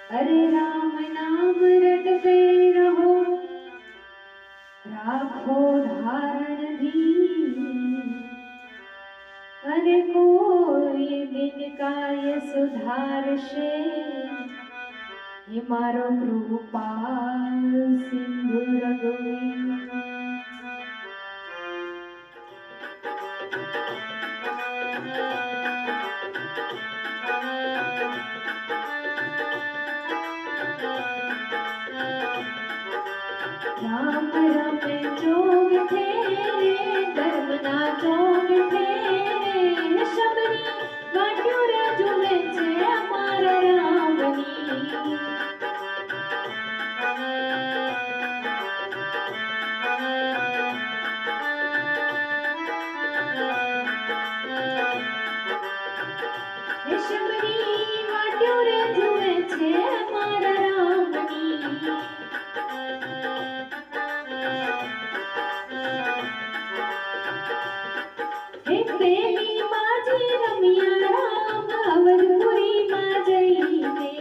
अरे राम नाम रटते रहो, राखो धारण धी। अरे कोई दिन काय सुधारशे, ये मारो कृपाल सिंधु रघुवीर। राम रमे जोग तेरे, धर्म ना जोग तेरे। शबरी वाट्यो रे जुमे छे अमारा रामनी। शबरी वाट्यो रे जुमे छे अमारा रामनी। प्रेमी माझी रमिया राम अवधपुरी मा जईने।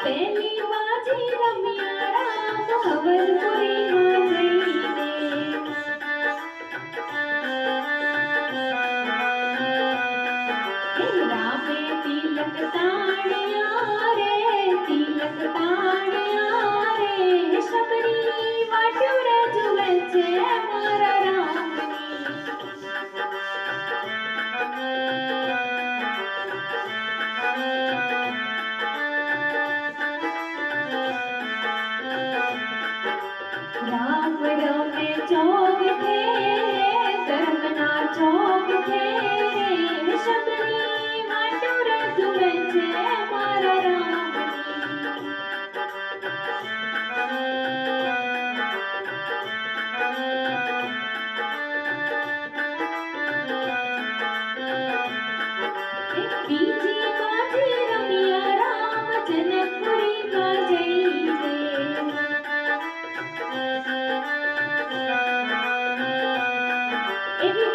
प्रेमी माझी रमिया राम अवधपुरी मा जईने। रामे तिलक ताणिया रे, तिलक ताणिया रे। शबरी वाट्यो रे जुवे छे मारा रामनी। राम रमे जोग तेरे, धर्म ना जोग तेरे। शबरी वाट्यो रे जुवे छे मारा रामनी। बीजी बाजी रमिया राम जनकपुरी मा जईने।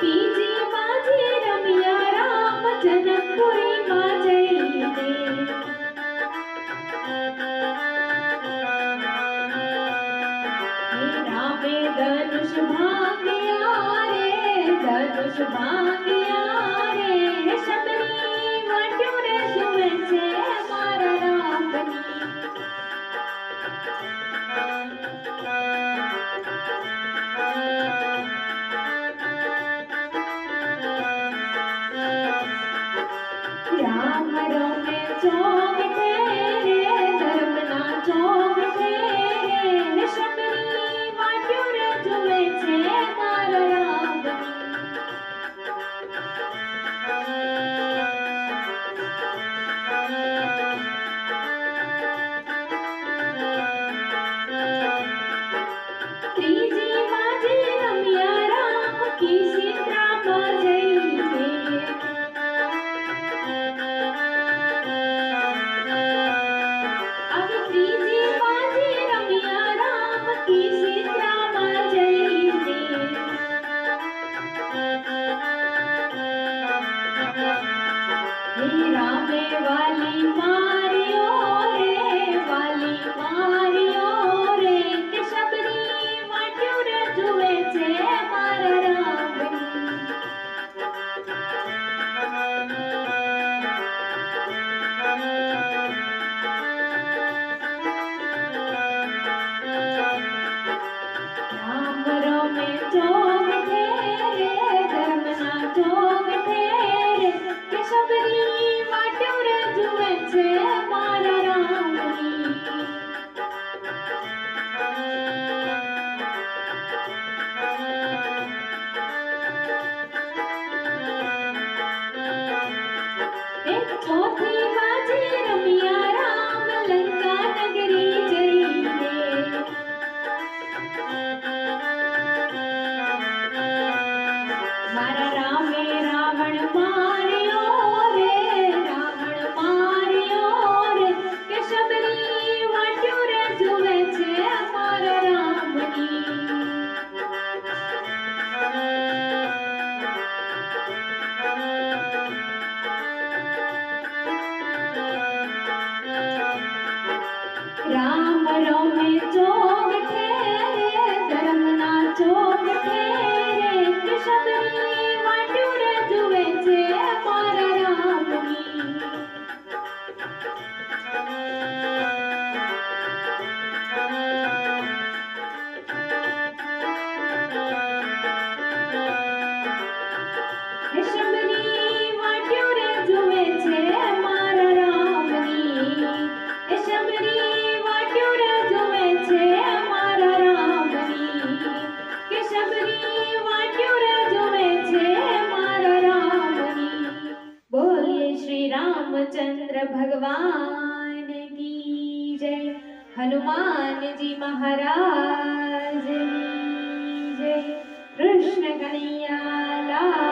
बीजी बाजी रमिया राम जनकपुरी मा जईने। रामे धनुष भांगिया रे, धनुष भांगिया रे। शबरी वाट्यो रे जुवे छे मारा रामनी। राम रमे जोग तेरे, धर्म ना जोग तेरे। शबरी वाट्यो रे जुवे छे मारा रामनी। त्रीजी बाजी रमिया राम की सीता मा जईने। अब त्रीजी बाजी रमिया राम की सीता मा जईने। रामे वाली मारियो रे, वाली मारियो रे। के शबरी वाट्यो रे जुवे छे मारा रामनी। राम रमे जोग तेरे, धर्म ना जोग तेरे। के शबरी वाट्यो रे जुवे छे मारा रामनी। चौथी बाजी रमिया राम लंका नगरी जईने। मारा रामे रावण मारियो रे, रावण मारियो रे। के शबरी वाट्यो रे जुवे छे मारा रामनी। रामचंद्र भगवान की जय। हनुमान जी महाराज की जय। कृष्ण कन्हैया लाल